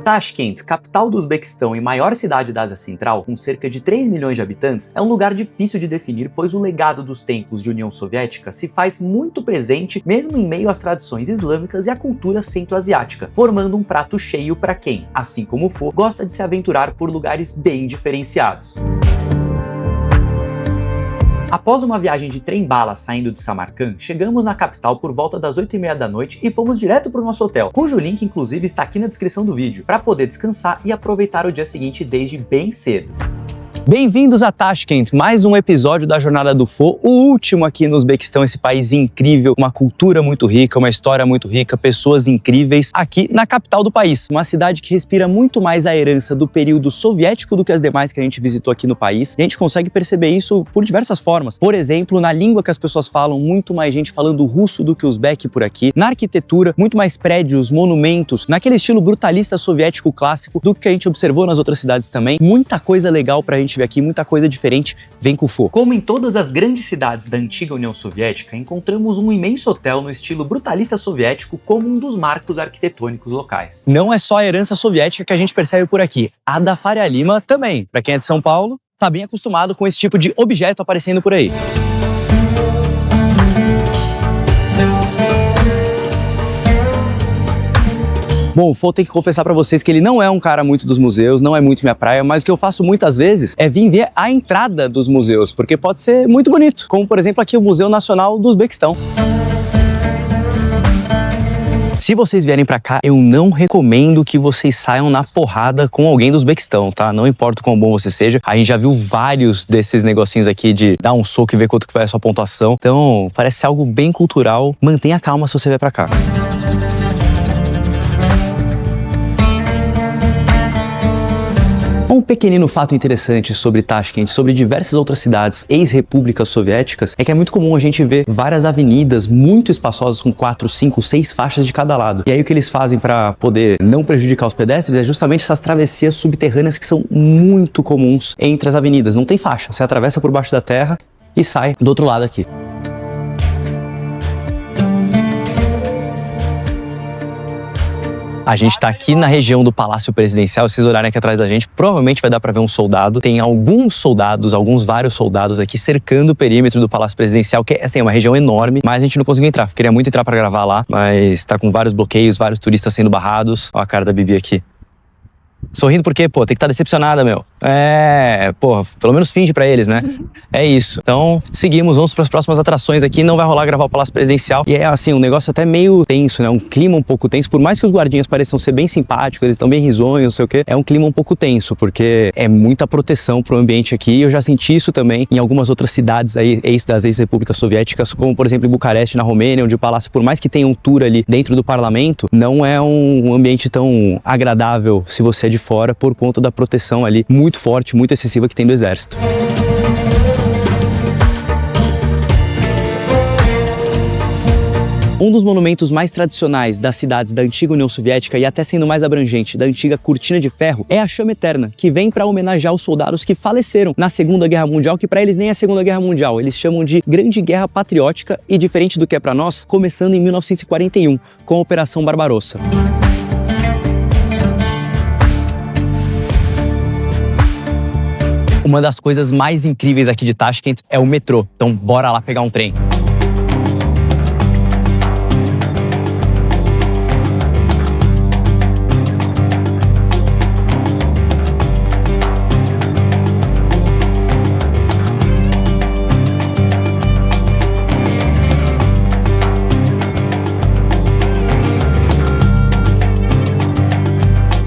Tashkent, capital do Uzbequistão e maior cidade da Ásia Central, com cerca de 3 milhões de habitantes, é um lugar difícil de definir, pois o legado dos tempos de União Soviética se faz muito presente mesmo em meio às tradições islâmicas e à cultura centro-asiática, formando um prato cheio para quem, assim como o Pho, gosta de se aventurar por lugares bem diferenciados. Após uma viagem de trem-bala saindo de Samarcand, chegamos na capital por volta das 8h30 da noite e fomos direto para o nosso hotel, cujo link inclusive está aqui na descrição do vídeo, para poder descansar e aproveitar o dia seguinte desde bem cedo. Bem-vindos a Tashkent, mais um episódio da Jornada do Pho, o último aqui no Uzbequistão, esse país incrível, uma cultura muito rica, uma história muito rica, pessoas incríveis, aqui na capital do país, uma cidade que respira muito mais a herança do período soviético do que as demais que a gente visitou aqui no país, e a gente consegue perceber isso por diversas formas. Por exemplo, na língua que as pessoas falam, muito mais gente falando russo do que uzbek por aqui, na arquitetura, muito mais prédios, monumentos, naquele estilo brutalista soviético clássico do que a gente observou nas outras cidades também, muita coisa legal pra gente ver aqui, muita coisa diferente, vem com o Pho. Como em todas as grandes cidades da antiga União Soviética, encontramos um imenso hotel no estilo brutalista soviético como um dos marcos arquitetônicos locais. Não é só a herança soviética que a gente percebe por aqui, a da Faria Lima também. Para quem é de São Paulo, tá bem acostumado com esse tipo de objeto aparecendo por aí. Bom, o Pho, tem que confessar pra vocês que ele não é um cara muito dos museus, não é muito minha praia, mas o que eu faço muitas vezes é vir ver a entrada dos museus, porque pode ser muito bonito, como por exemplo aqui o Museu Nacional do Uzbequistão. Se vocês vierem pra cá, eu não recomendo que vocês saiam na porrada com alguém do Uzbequistão, tá? Não importa o quão bom você seja, a gente já viu vários desses negocinhos aqui de dar um soco e ver quanto que vai a sua pontuação, então parece ser algo bem cultural, mantenha calma se você vier pra cá. Um pequenino fato interessante sobre Tashkent, sobre diversas outras cidades ex-repúblicas soviéticas, é que é muito comum a gente ver várias avenidas muito espaçosas com 4, 5, 6 faixas de cada lado. E aí o que eles fazem para poder não prejudicar os pedestres é justamente essas travessias subterrâneas que são muito comuns entre as avenidas. Não tem faixa, você atravessa por baixo da terra e sai do outro lado aqui. A gente tá aqui na região do Palácio Presidencial, se vocês olharem aqui atrás da gente, provavelmente vai dar pra ver um soldado. Tem alguns soldados, vários soldados aqui cercando o perímetro do Palácio Presidencial, que é assim, uma região enorme, mas a gente não conseguiu entrar. Queria muito entrar pra gravar lá, mas tá com vários bloqueios, vários turistas sendo barrados. Olha a cara da Bibi aqui. Sorrindo porque, pô, tem que estar decepcionada, meu. Pô, pelo menos finge pra eles, né? É isso. Então, seguimos, vamos pras próximas atrações aqui. Não vai rolar gravar o Palácio Presidencial. E é assim, um negócio até meio tenso, né? Um clima um pouco tenso. Por mais que os guardinhas pareçam ser bem simpáticos, eles estão bem risonhos, não sei o quê. É um clima um pouco tenso, porque é muita proteção pro ambiente aqui. Eu já senti isso também em algumas outras cidades aí, das ex-repúblicas soviéticas, como, por exemplo, em Bucareste, na Romênia, onde o palácio, por mais que tenha um tour ali dentro do parlamento, não é um ambiente tão agradável se você é de fora, por conta da proteção ali muito forte, muito excessiva que tem do exército. Um dos monumentos mais tradicionais das cidades da antiga União Soviética e até sendo mais abrangente, da antiga Cortina de Ferro, é a Chama Eterna, que vem para homenagear os soldados que faleceram na Segunda Guerra Mundial, que para eles nem é a Segunda Guerra Mundial, eles chamam de Grande Guerra Patriótica e, diferente do que é para nós, começando em 1941, com a Operação Barbarossa. Uma das coisas mais incríveis aqui de Tashkent é o metrô, então bora lá pegar um trem.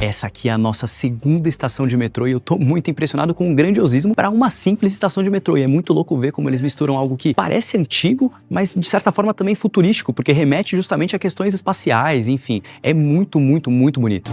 Essa aqui é a nossa segunda estação de metrô e eu tô muito impressionado com o grandiosismo para uma simples estação de metrô. E é muito louco ver como eles misturam algo que parece antigo, mas de certa forma também futurístico, porque remete justamente a questões espaciais, enfim. É muito, muito, muito bonito.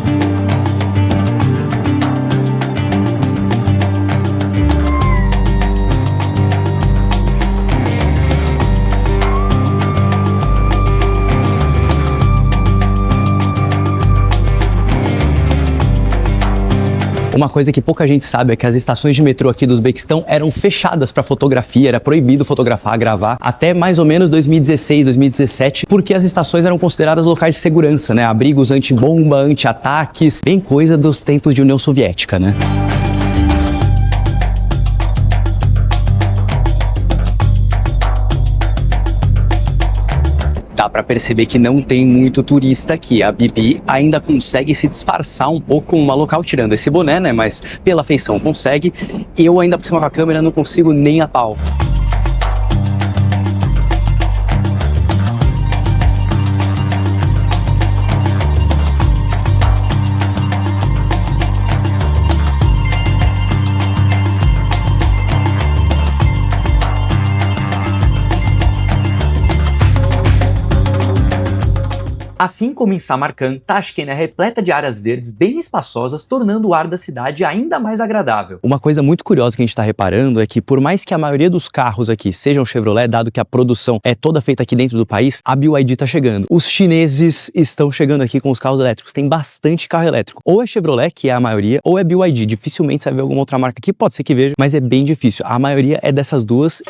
Uma coisa que pouca gente sabe é que as estações de metrô aqui do Uzbequistão eram fechadas para fotografia, era proibido fotografar, gravar, até mais ou menos 2016, 2017, porque as estações eram consideradas locais de segurança, né? Abrigos anti-bomba, anti-ataques, bem coisa dos tempos de União Soviética, né? Dá pra perceber que não tem muito turista aqui. A Bibi ainda consegue se disfarçar um pouco como uma local, tirando esse boné, né? Mas pela feição consegue. Eu ainda por cima com a câmera não consigo nem a pau. Assim como em Samarcand, Tashkent é repleta de áreas verdes bem espaçosas, tornando o ar da cidade ainda mais agradável. Uma coisa muito curiosa que a gente está reparando é que, por mais que a maioria dos carros aqui sejam Chevrolet, dado que a produção é toda feita aqui dentro do país, a BYD está chegando. Os chineses estão chegando aqui com os carros elétricos. Tem bastante carro elétrico. Ou é Chevrolet, que é a maioria, ou é BYD. Dificilmente você vai ver alguma outra marca aqui. Pode ser que veja, mas é bem difícil. A maioria é dessas duas.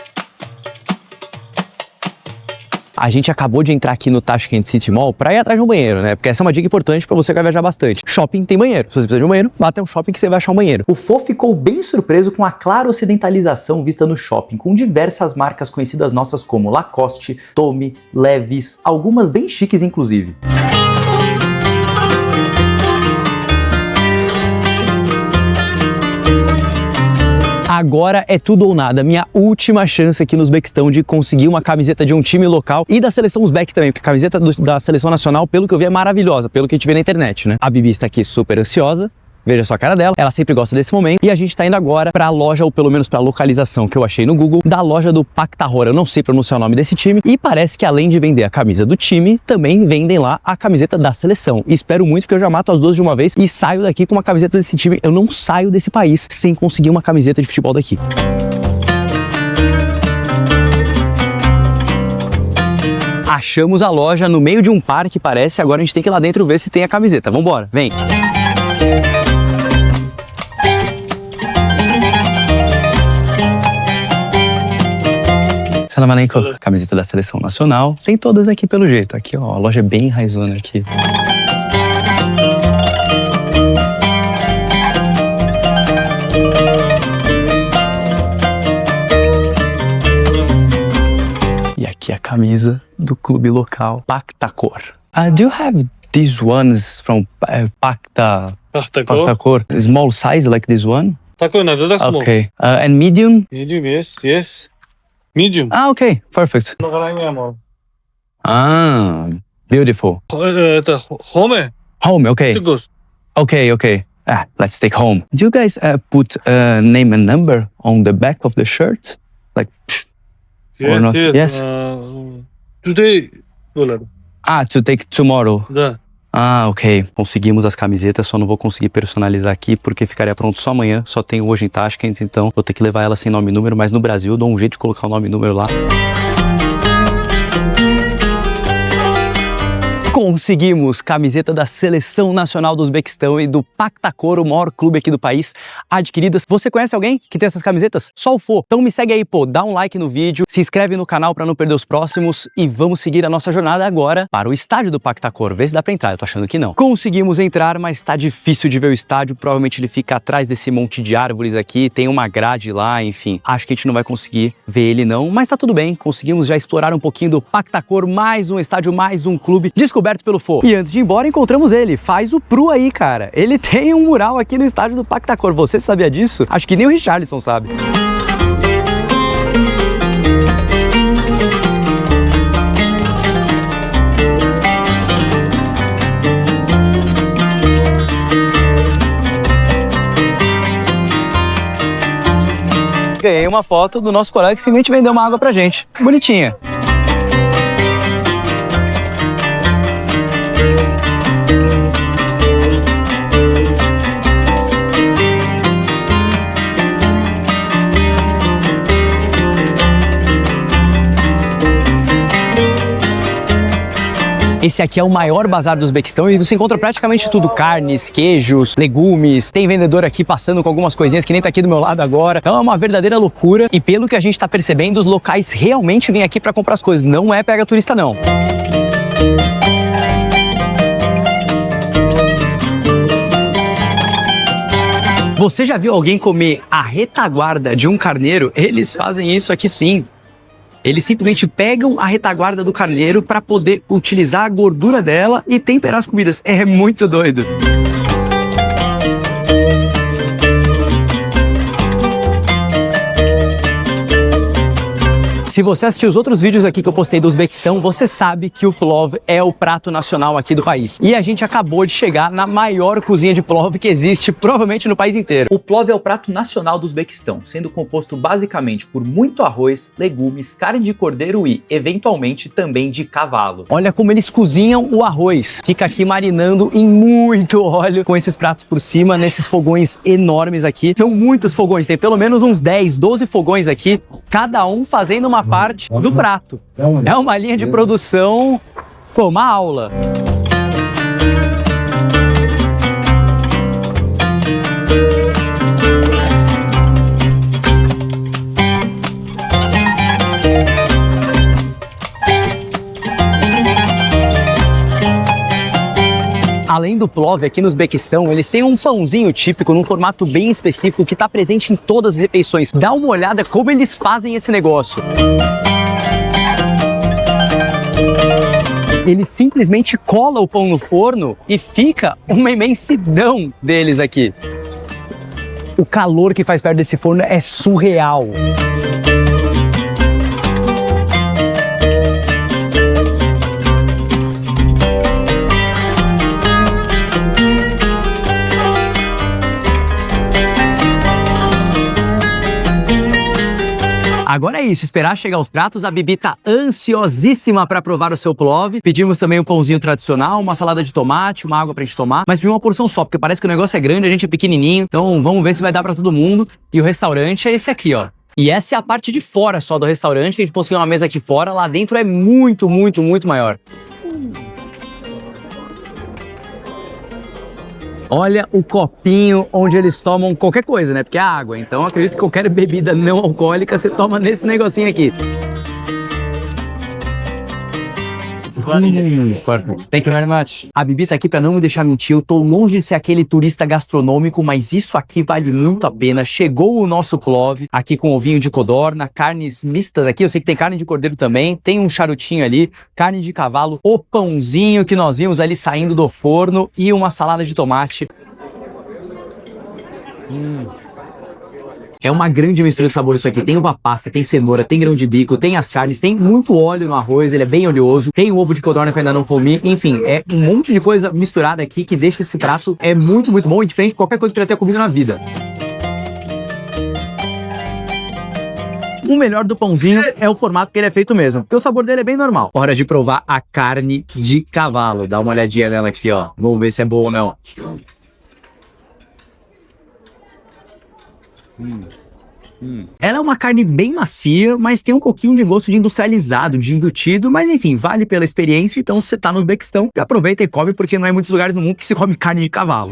A gente acabou de entrar aqui no Tashkent City Mall pra ir atrás de um banheiro, né? Porque essa é uma dica importante pra você que vai viajar bastante. Shopping tem banheiro. Se você precisa de um banheiro, vá até um shopping que você vai achar um banheiro. O Fo ficou bem surpreso com a clara ocidentalização vista no shopping, com diversas marcas conhecidas nossas como Lacoste, Tommy, Levi's, algumas bem chiques inclusive. Agora é tudo ou nada, minha última chance aqui no Uzbequistão de conseguir uma camiseta de um time local e da seleção uzbeque também, porque a camiseta da seleção nacional, pelo que eu vi, é maravilhosa, pelo que a gente vê na internet, né? A Bibi está aqui super ansiosa. Veja só a cara dela, ela sempre gosta desse momento. E a gente tá indo agora pra loja, ou pelo menos pra localização que eu achei no Google, da loja do Pakhtakor. Eu não sei pronunciar o nome desse time. E parece que além de vender a camisa do time, também vendem lá a camiseta da seleção. E espero muito que eu já mato as duas de uma vez e saio daqui com uma camiseta desse time. Eu não saio desse país sem conseguir uma camiseta de futebol daqui. Achamos a loja no meio de um parque, parece. Agora a gente tem que ir lá dentro ver se tem a camiseta. Vambora, vem! Salam aleikum. Camiseta da seleção nacional. Tem todas aqui pelo jeito. Aqui, ó, a loja é bem raizona aqui. E aqui a camisa do clube local, Pakhtakor. Do you have these ones from Pakhtakor? Small size like this one? Такой надо, да, small? Okay. And medium? Medium, yes. Medium. Ah, okay. Perfect. Ah, beautiful. Это home? Home, okay. Okay. Let's take home. Do you guys put name and number on the back of the shirt? Like, or not? Yes. Today $. To take tomorrow. Да. Ah, ok. Conseguimos as camisetas, só não vou conseguir personalizar aqui porque ficaria pronto só amanhã. Só tenho hoje em Tashkent, então vou ter que levar ela sem nome e número, mas no Brasil eu dou um jeito de colocar o nome e número lá. Conseguimos camiseta da Seleção Nacional do Uzbequistão e do Pakhtakor, o maior clube aqui do país, adquiridas. Você conhece alguém que tem essas camisetas? Só o Fo. Então me segue aí, pô, dá um like no vídeo, se inscreve no canal pra não perder os próximos e vamos seguir a nossa jornada agora para o estádio do Pakhtakor. Vê se dá pra entrar, eu tô achando que não. Conseguimos entrar, mas tá difícil de ver o estádio, provavelmente ele fica atrás desse monte de árvores aqui, tem uma grade lá, enfim. Acho que a gente não vai conseguir ver ele não, mas tá tudo bem, conseguimos já explorar um pouquinho do Pakhtakor, mais um estádio, mais um clube. Descoberto pelo Fo. E antes de ir embora, encontramos ele. Faz o Pru aí, cara. Ele tem um mural aqui no estádio do Pakhtakor. Você sabia disso? Acho que nem o Richarlison sabe. Ganhei uma foto do nosso colega que simplesmente vendeu uma água pra gente. Bonitinha. Esse aqui é o maior bazar do Uzbequistão e você encontra praticamente tudo, carnes, queijos, legumes, tem vendedor aqui passando com algumas coisinhas que nem tá aqui do meu lado agora. Então é uma verdadeira loucura e pelo que a gente tá percebendo, os locais realmente vêm aqui para comprar as coisas, não é pega turista não. Você já viu alguém comer a retaguarda de um carneiro? Eles fazem isso aqui sim. Eles simplesmente pegam a retaguarda do carneiro para poder utilizar a gordura dela e temperar as comidas. É muito doido. Se você assistiu os outros vídeos aqui que eu postei do Uzbequistão, você sabe que o plov é o prato nacional aqui do país. E a gente acabou de chegar na maior cozinha de plov que existe provavelmente no país inteiro. O plov é o prato nacional do Uzbequistão, sendo composto basicamente por muito arroz, legumes, carne de cordeiro e, eventualmente, também de cavalo. Olha como eles cozinham o arroz. Fica aqui marinando em muito óleo com esses pratos por cima, nesses fogões enormes aqui. São muitos fogões, tem pelo menos uns 10, 12 fogões aqui, cada um fazendo uma parte do prato. É uma linha de produção, pô, uma aula. Além do plov, aqui no Uzbequistão, eles têm um pãozinho típico num formato bem específico que está presente em todas as refeições. Dá uma olhada como eles fazem esse negócio. Eles simplesmente colam o pão no forno e fica uma imensidão deles aqui. O calor que faz perto desse forno é surreal. Agora é isso, esperar chegar os pratos. A Bibi tá ansiosíssima para provar o seu plov. Pedimos também um pãozinho tradicional, uma salada de tomate, uma água pra gente tomar, mas pedimos uma porção só, porque parece que o negócio é grande, a gente é pequenininho, então vamos ver se vai dar para todo mundo. E o restaurante é esse aqui, ó. E essa é a parte de fora só do restaurante, a gente conseguiu uma mesa aqui fora, lá dentro é muito, muito, muito maior. Olha o copinho onde eles tomam qualquer coisa, né? Porque é água. Então acredito que qualquer bebida não alcoólica você toma nesse negocinho aqui. Thank you very much. A Bibi tá aqui pra não me deixar mentir. Eu tô longe de ser aquele turista gastronômico, mas isso aqui vale muito a pena. Chegou o nosso plov aqui com ovinho de codorna, carnes mistas aqui. Eu sei que tem carne de cordeiro também. Tem um charutinho ali, carne de cavalo, o pãozinho que nós vimos ali saindo do forno e uma salada de tomate. É uma grande mistura de sabor isso aqui. Tem uva passa, tem cenoura, tem grão de bico, tem as carnes, tem muito óleo no arroz, ele é bem oleoso. Tem o ovo de codorna que eu ainda não comi. Enfim, é um monte de coisa misturada aqui que deixa esse prato muito, muito bom e diferente de qualquer coisa que eu já tenha comido na vida. O melhor do pãozinho é o formato que ele é feito mesmo, porque o sabor dele é bem normal. Hora de provar a carne de cavalo. Dá uma olhadinha nela aqui, ó. Vamos ver se é boa ou não. Ela é uma carne bem macia, mas tem um pouquinho de gosto de industrializado, de embutido, mas enfim, vale pela experiência. Então se você tá no Uzbequistão, aproveita e come, porque não é em muitos lugares no mundo que se come carne de cavalo.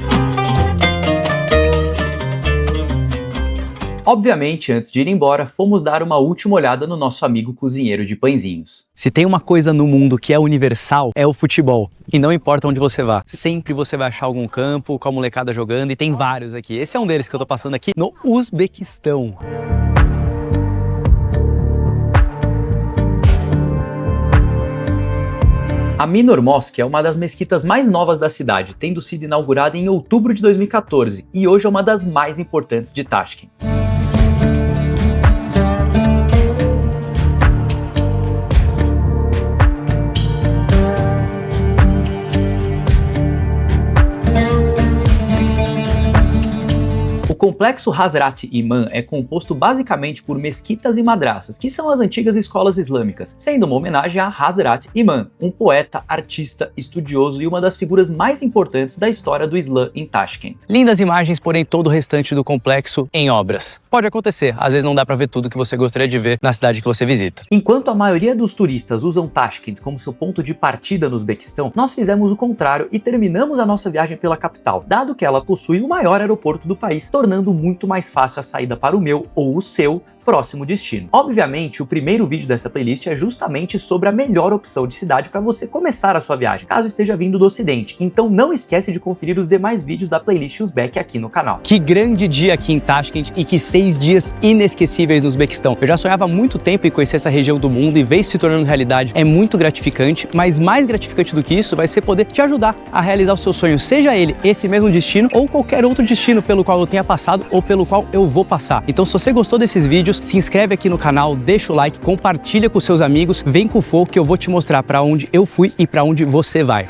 Obviamente, antes de ir embora, fomos dar uma última olhada no nosso amigo cozinheiro de pãezinhos. Se tem uma coisa no mundo que é universal, é o futebol. E não importa onde você vá, sempre você vai achar algum campo com a molecada jogando, e tem vários aqui. Esse é um deles que eu tô passando aqui no Uzbequistão. A Minor Mosque é uma das mesquitas mais novas da cidade, tendo sido inaugurada em outubro de 2014 e hoje é uma das mais importantes de Tashkent. O complexo Hazrat Imam é composto basicamente por mesquitas e madraças, que são as antigas escolas islâmicas, sendo uma homenagem a Hazrat Imam, um poeta, artista, estudioso e uma das figuras mais importantes da história do Islã em Tashkent. Lindas imagens, porém todo o restante do complexo em obras. Pode acontecer, às vezes não dá pra ver tudo que você gostaria de ver na cidade que você visita. Enquanto a maioria dos turistas usam Tashkent como seu ponto de partida no Uzbequistão, nós fizemos o contrário e terminamos a nossa viagem pela capital, dado que ela possui o maior aeroporto do país, tornando muito mais fácil a saída para o meu ou o seu próximo destino. Obviamente, o primeiro vídeo dessa playlist é justamente sobre a melhor opção de cidade para você começar a sua viagem, caso esteja vindo do Ocidente. Então não esquece de conferir os demais vídeos da playlist Uzbek aqui no canal. Que grande dia aqui em Tashkent e que 6 dias inesquecíveis no Uzbequistão. Eu já sonhava há muito tempo em conhecer essa região do mundo e ver isso se tornando realidade é muito gratificante, mas mais gratificante do que isso vai ser poder te ajudar a realizar o seu sonho, seja ele esse mesmo destino ou qualquer outro destino pelo qual eu tenha passado ou pelo qual eu vou passar. Então se você gostou desses vídeos, se inscreve aqui no canal, deixa o like, compartilha com seus amigos, vem com o fogo que eu vou te mostrar para onde eu fui e para onde você vai.